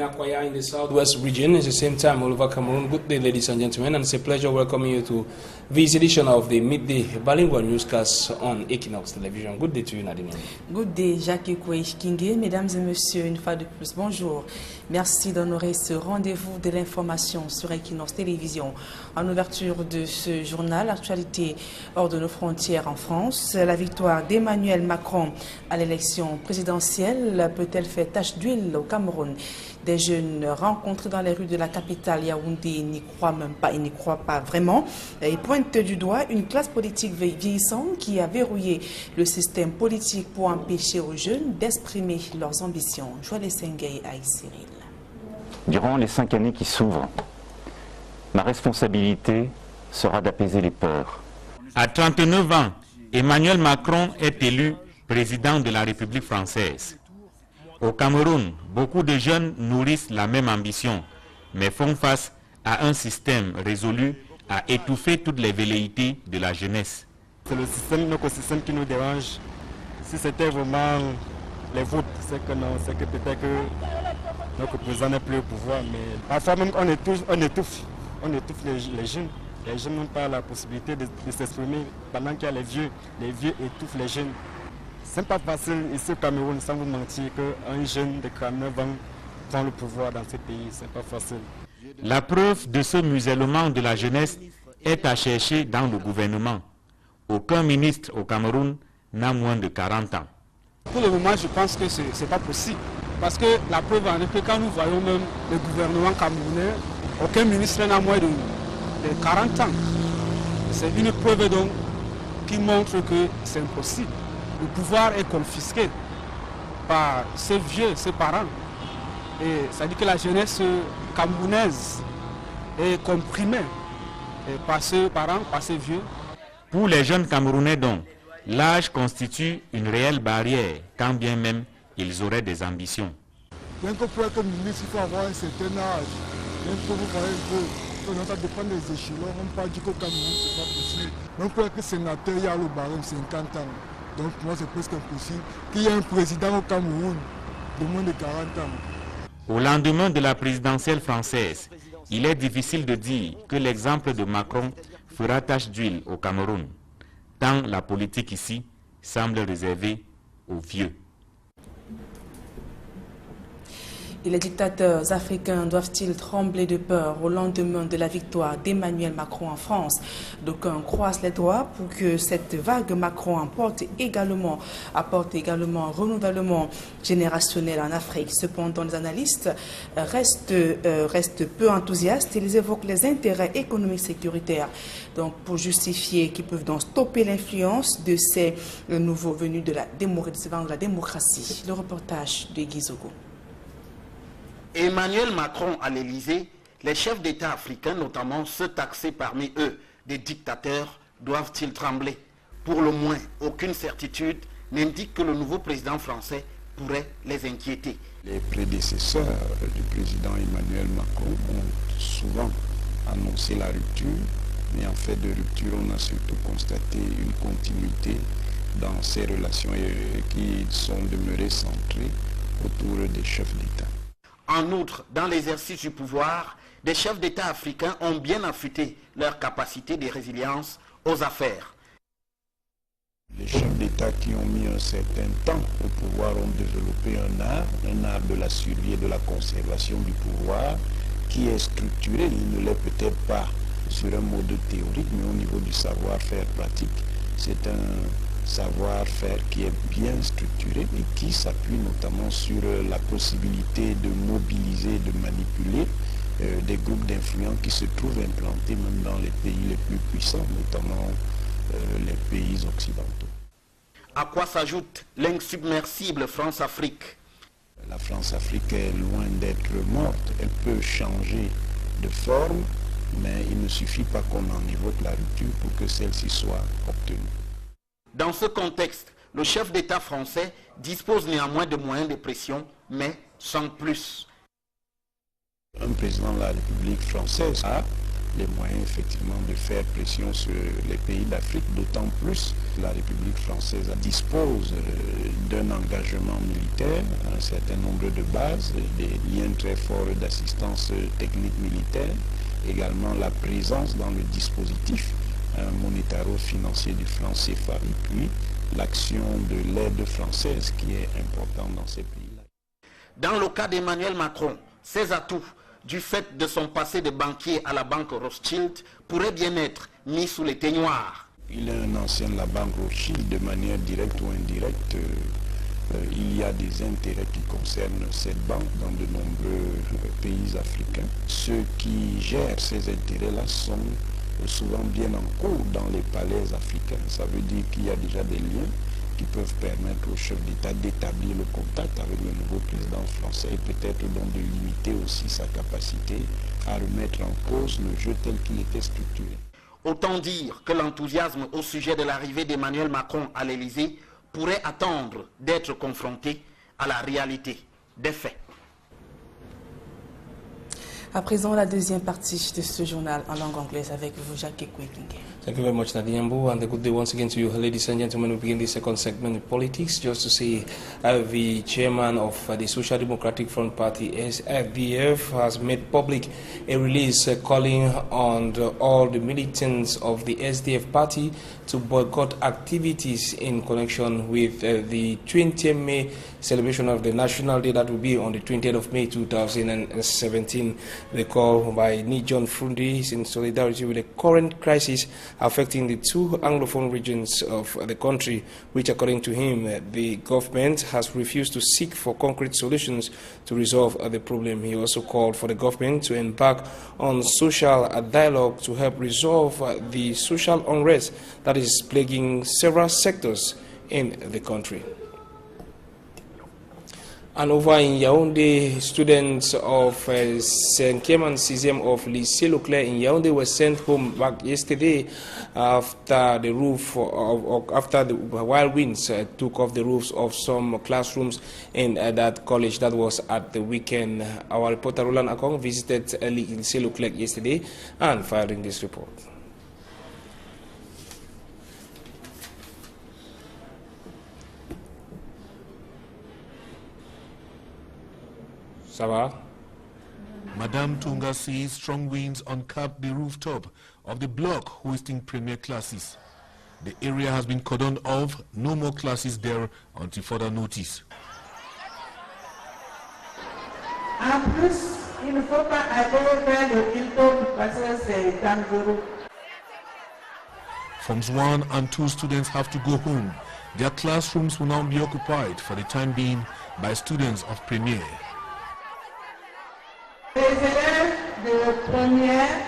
Akwaya in the southwest region. It's the same time all over Cameroon. Good day, ladies and gentlemen, and it's a pleasure welcoming you to this edition of the midday bilingual newscast on Equinoxe Television. Good day to you, Nadine. Good day, Jacques Koué-Kingé. Mesdames et messieurs, une fois de plus, bonjour. Merci d'honorer ce rendez-vous de l'information sur Equinoxe Télévision. En ouverture de ce journal, actualité hors de nos frontières en France, la victoire d'Emmanuel Macron à l'élection présidentielle peut-elle faire tache d'huile au Cameroun? Des jeunes rencontrés dans les rues de la capitale Yaoundé n'y croient même pas, ils n'y croient pas vraiment. Ils pointent du doigt une classe politique vieillissante qui a verrouillé le système politique pour empêcher aux jeunes d'exprimer leurs ambitions. Joël Sengay à Cyril. Durant les 5 années qui s'ouvrent, ma responsabilité sera d'apaiser les peurs. À 39 ans, Emmanuel Macron est élu président de la République française. Au Cameroun, beaucoup de jeunes nourrissent la même ambition, mais font face à un système résolu à étouffer toutes les velléités de la jeunesse. C'est le système, notre système qui nous dérange. Si c'était vraiment les votes, c'est que non, c'est que peut-être que notre président n'est plus au pouvoir, mais parfois même on étouffe les jeunes. Les jeunes n'ont pas la possibilité de s'exprimer pendant qu'il y a les vieux étouffent les jeunes. C'est pas facile ici au Cameroun, sans vous mentir, qu'un jeune de 49 ans prend le pouvoir dans ce pays, c'est pas facile. La preuve de ce musellement de la jeunesse est à chercher dans le gouvernement. Aucun ministre au Cameroun n'a moins de 40 ans. Pour le moment, je pense que ce n'est pas possible. Parce que la preuve en est que quand nous voyons même le gouvernement camerounais, aucun ministre n'a moins de 40 ans. C'est une preuve donc qui montre que c'est impossible. Le pouvoir est confisqué par ces vieux, ces parents. Et ça dit que la jeunesse camerounaise est comprimée par ces parents, par ces vieux. Pour les jeunes Camerounais donc, l'âge constitue une réelle barrière, quand bien même ils auraient des ambitions. Bien que pour être ministre, il faut avoir un certain âge. Même que vous voyez un peu, ça dépend des échelons. On ne peut pas dire qu'au Cameroun, ce n'est pas possible. Même pour être sénateur, il y a le barème 50 ans. Donc pour moi, c'est presque impossible qu'il y ait un président au Cameroun de moins de 40 ans. Au lendemain de la présidentielle française, il est difficile de dire que l'exemple de Macron fera tache d'huile au Cameroun, tant la politique ici semble réservée aux vieux. Et les dictateurs africains doivent-ils trembler de peur au lendemain de la victoire d'Emmanuel Macron en France? D'aucuns croisent les doigts pour que cette vague Macron apporte également un renouvellement générationnel en Afrique. Cependant, les analystes restent peu enthousiastes et ils évoquent les intérêts économiques sécuritaires. Donc, pour justifier qu'ils peuvent donc stopper l'influence de ces nouveaux venus de la démocratie. Le reportage de Guizogo. Emmanuel Macron à l'Élysée, les chefs d'État africains, notamment ceux taxés parmi eux des dictateurs, doivent-ils trembler? Pour le moins, aucune certitude n'indique que le nouveau président français pourrait les inquiéter. Les prédécesseurs du président Emmanuel Macron ont souvent annoncé la rupture, mais en fait de rupture, on a surtout constaté une continuité dans ces relations qui sont demeurées centrées autour des chefs d'État. En outre, dans l'exercice du pouvoir, des chefs d'État africains ont bien affûté leur capacité de résilience aux affaires. Les chefs d'État qui ont mis un certain temps au pouvoir ont développé un art de la survie et de la conservation du pouvoir qui est structuré. Il ne l'est peut-être pas sur un mode théorique, mais au niveau du savoir-faire pratique, c'est un savoir-faire qui est bien structuré et qui s'appuie notamment sur la possibilité de mobiliser, de manipuler des groupes d'influents qui se trouvent implantés même dans les pays les plus puissants, notamment les pays occidentaux. À quoi s'ajoute l'insubmersible France-Afrique? La France-Afrique est loin d'être morte. Elle peut changer de forme, mais il ne suffit pas qu'on en évoque la rupture pour que celle-ci soit obtenue. Dans ce contexte, le chef d'État français dispose néanmoins de moyens de pression, mais sans plus. Un président de la République française a les moyens effectivement de faire pression sur les pays d'Afrique, d'autant plus la République française dispose d'un engagement militaire, un certain nombre de bases, des liens très forts d'assistance technique militaire, également la présence dans le dispositif monétaro-financier du franc CFA, et puis l'action de l'aide française qui est importante dans ces pays-là. Dans le cas d'Emmanuel Macron, ses atouts du fait de son passé de banquier à la banque Rothschild pourraient bien être mis sous les teignoirs. Il est un ancien de la banque Rothschild, de manière directe ou indirecte. Il y a des intérêts qui concernent cette banque dans de nombreux pays africains. Ceux qui gèrent ces intérêts-là sont souvent bien en cours dans les palais africains. Ça veut dire qu'il y a déjà des liens qui peuvent permettre au chef d'État d'établir le contact avec le nouveau président français et peut-être donc de limiter aussi sa capacité à remettre en cause le jeu tel qu'il était structuré. Autant dire que l'enthousiasme au sujet de l'arrivée d'Emmanuel Macron à l'Élysée pourrait attendre d'être confronté à la réalité des faits. À présent, la deuxième partie de ce journal en langue anglaise avec vous, Jacques EQUINOXE. Thank you very much, Nadiambo, and a good day once again to you, ladies and gentlemen. We begin the second segment of politics just to see the chairman of the Social Democratic Front Party, SDF, has made public a release calling on all the militants of the SDF party to boycott activities in connection with the 20th May celebration of the National Day that will be on the 20th of May 2017. The call by Nijon Fundi is in solidarity with the current crisis affecting the two Anglophone regions of the country, which according to him, the government has refused to seek for concrete solutions to resolve the problem. He also called for the government to embark on social dialogue to help resolve the social unrest that is plaguing several sectors in the country. And over in Yaoundé, students of St. Clement Sixième of Lycée Leclerc in Yaoundé were sent home back yesterday after the wild winds took off the roofs of some classrooms in that college. That was at the weekend. Our reporter Roland Akong visited Lycée Leclerc yesterday and filed in this report. Madame Tunga says strong winds uncapped the rooftop of the block hosting premier classes. The area has been cordoned off, no more classes there until further notice. En plus, il ne faut pas aller vers le Hilton parce que c'est dangereux. Forms 1 and 2 students have to go home. Their classrooms will now be occupied for the time being by students of Premier. Les élèves de première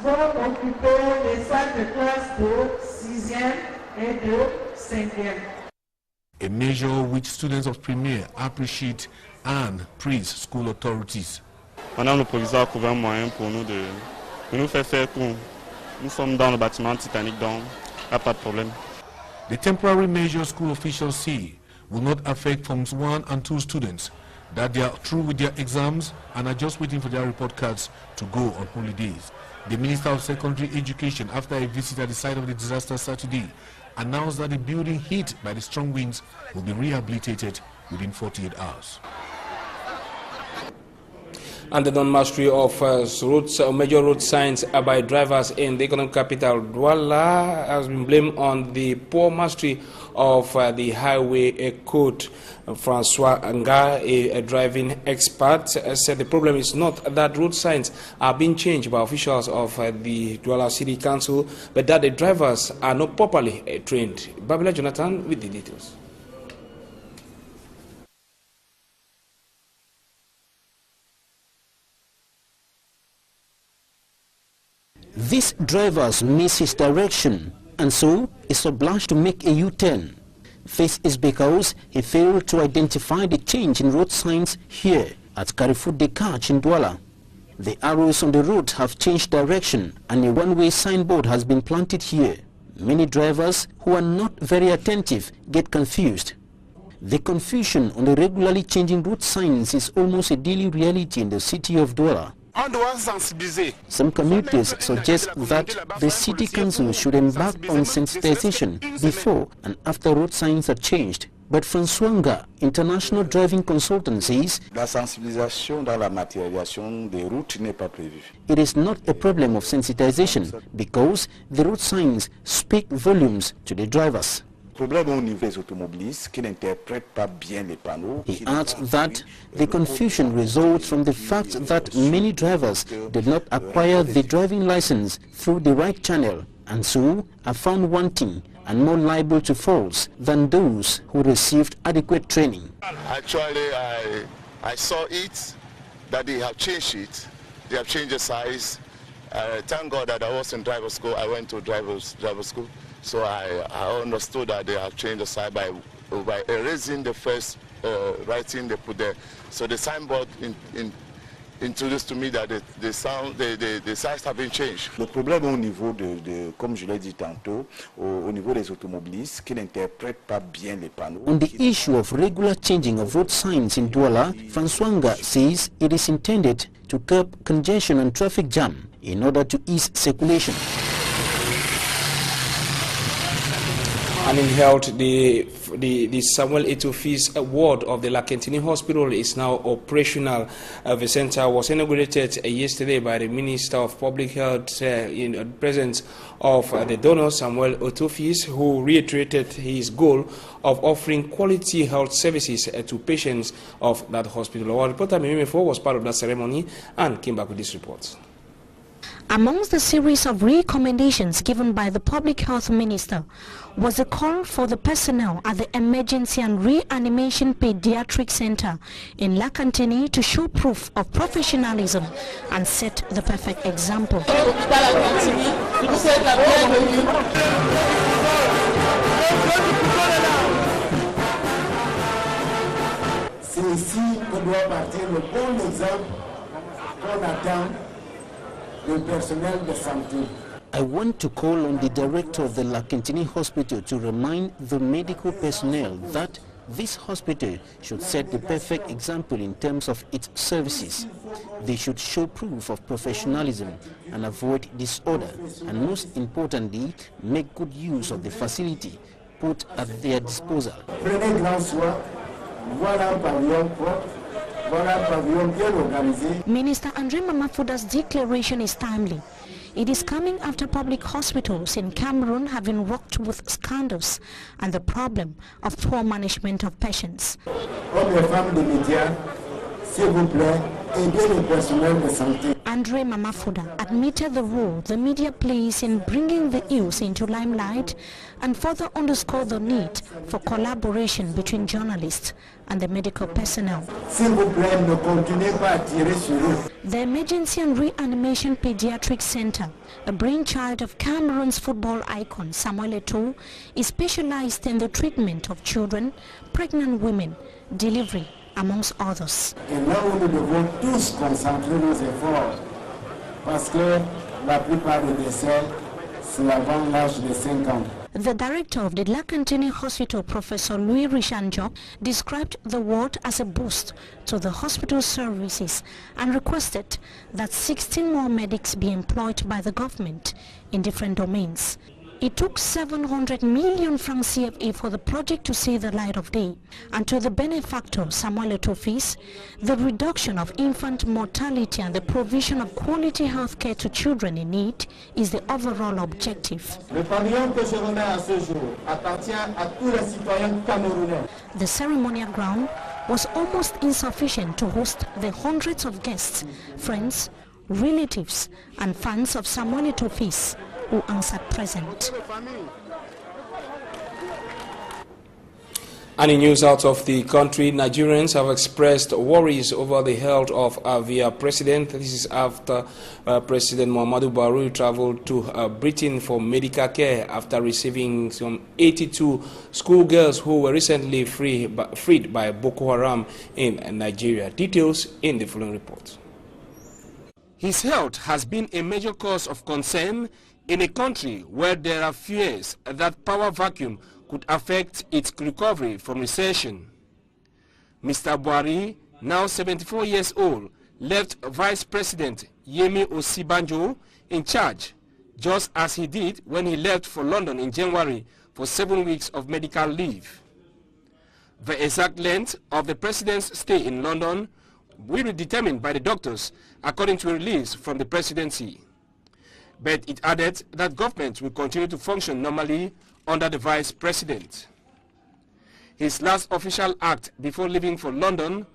vont occuper les salles de classe de 6e et de 5e. A measure which students of Premier appreciate and praise school authorities. Madame le proviseur a trouvé un moyen pour nous de nous faire cours. Nous sommes dans le bâtiment Titanic, donc il n'y a pas de problème. The temporary measure school officials say will not affect Forms 1 and 2 students, that they are through with their exams and are just waiting for their report cards to go on holidays. The Minister of Secondary Education, after a visit at the site of the disaster Saturday, announced that the building hit by the strong winds will be rehabilitated within 48 hours. And the non-mastery of major road signs by drivers in the economic capital Douala has been blamed on the poor mastery of the highway code. Francois Anga, a driving expert, said the problem is not that road signs are being changed by officials of the Douala City Council, but that the drivers are not properly trained. Babila Jonathan with the details. This driver miss his direction and so is obliged to make a U-turn. This is because he failed to identify the change in road signs here at Carrefour de Catch in Douala. The arrows on the road have changed direction and a one-way signboard has been planted here. Many drivers who are not very attentive get confused. The confusion on the regularly changing road signs is almost a daily reality in the city of Douala. Some communities suggest that the city council should embark on sensitization before and after road signs are changed. But François Nga, international driving consultant, says La sensibilisation dans la matérialisation des routes n'est pas prévue. It is not a problem of sensitization because the road signs speak volumes to the drivers. Problème au niveau des automobilistes qui n'interprètent pas bien les panneaux. He adds that the confusion results from the fact that many drivers did not acquire the driving license through the right channel and so are found wanting and more liable to faults than those who received adequate training. Actually, I saw it, that they have changed it. They have changed the size. Thank God that I was in driver's school. I went to driver's school. So I understood that they have changed the size by erasing the first writing they put there. So the signboard introduced to me that the size have been changed. Le problème au niveau comme je l'ai dit tantôt, au niveau des automobilistes qui n'interprètent pas bien les panneaux. On the issue of regular changing of road signs in Douala, François Nga says it is intended to curb congestion and traffic jam in order to ease circulation. And in health, the Samuel Etofi's ward of the Lakentini Hospital is now operational. The center was inaugurated yesterday by the Minister of Public Health in the presence of the donor Samuel Etofis, who reiterated his goal of offering quality health services to patients of that hospital. Our reporter Mimimefo was part of that ceremony and came back with this report. Amongst the series of recommendations given by the Public Health Minister was a call for the personnel at the Emergency and Reanimation Pediatric Center in Lakentini to show proof of professionalism and set the perfect example. C'est ici que doit partir le bon exemple qu'on attend du personnel de santé. I want to call on the director of the Lakentini Hospital to remind the medical personnel that this hospital should set the perfect example in terms of its services. They should show proof of professionalism and avoid disorder, and most importantly, make good use of the facility put at their disposal. Prenez grand soin, voilà un pavillon propre. Minister Andre Mamafuda's declaration is timely. It is coming after public hospitals in Cameroon have been rocked with scandals and the problem of poor management of patients. Andre Mamafuda admitted the role the media plays in bringing the ills into limelight and further underscored the need for collaboration between journalists and the medical personnel. The Emergency and Reanimation Pediatric Center, a brainchild of Cameroon's football icon Samuel Eto'o, is specialized in the treatment of children, pregnant women, delivery, amongst others. Et là où nous devons tous concentrer nos efforts, parce que la plupart des décès, c'est avant l'âge de 5 ans. The director of the Lakentini Hospital, Professor Louis Richanjo, described the ward as a boost to the hospital services and requested that 16 more medics be employed by the government in different domains. It took 700 million francs CFA for the project to see the light of day. And to the benefactor, Samuel Etofis, the reduction of infant mortality and the provision of quality health care to children in need is the overall objective. Le pavillon que je remets à ce jour appartient à tous les citoyens camerounais. The ceremonial ground was almost insufficient to host the hundreds of guests, friends, relatives, and fans of Samuel Etofis who answered present. And in news out of the country, Nigerians have expressed worries over the health of their president. This is after President Muhammadu Buhari traveled to Britain for medical care after receiving some 82 schoolgirls who were recently freed by Boko Haram in Nigeria. Details in the following report. His health has been a major cause of concern in a country where there are fears that power vacuum could affect its recovery from recession. Mr. Buhari, now 74 years old, left Vice President Yemi Osibanjo in charge, just as he did when he left for London in January for 7 weeks of medical leave. The exact length of the president's stay in London will be determined by the doctors according to a release from the presidency. But it added that government will continue to function normally under the vice president. His last official act before leaving for London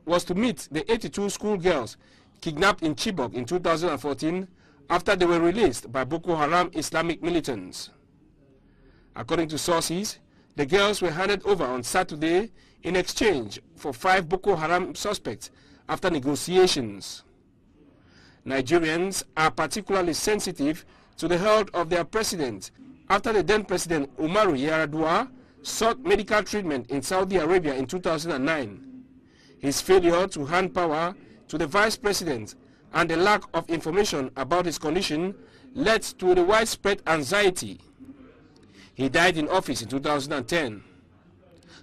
was to meet the 82 schoolgirls kidnapped in Chibok in 2014 after they were released by Boko Haram Islamic militants. According to sources, the girls were handed over on Saturday in exchange for 5 Boko Haram suspects after negotiations. Nigerians are particularly sensitive to the health of their president after the then President Umaru Yar'Adua sought medical treatment in Saudi Arabia in 2009. His failure to hand power to the vice president and the lack of information about his condition led to the widespread anxiety. He died in office in 2010.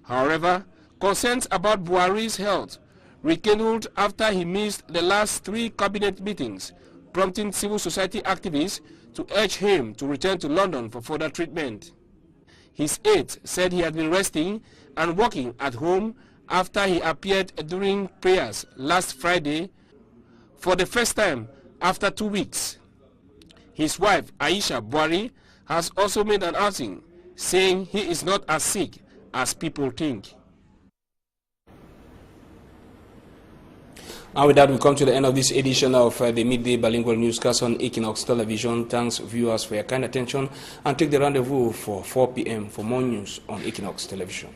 However, concerns about Buhari's health rekindled after he missed the last 3 cabinet meetings, prompting civil society activists to urge him to return to London for further treatment. His aides said he had been resting and working at home after he appeared during prayers last Friday for the first time after 2 weeks. His wife, Aisha Buhari, has also made an outing, saying he is not as sick as people think. And with that, we come to the end of this edition of the Midday Bilingual Newscast on Equinox Television. Thanks, viewers, for your kind attention, and take the rendezvous for 4 p.m. for more news on Equinox Television.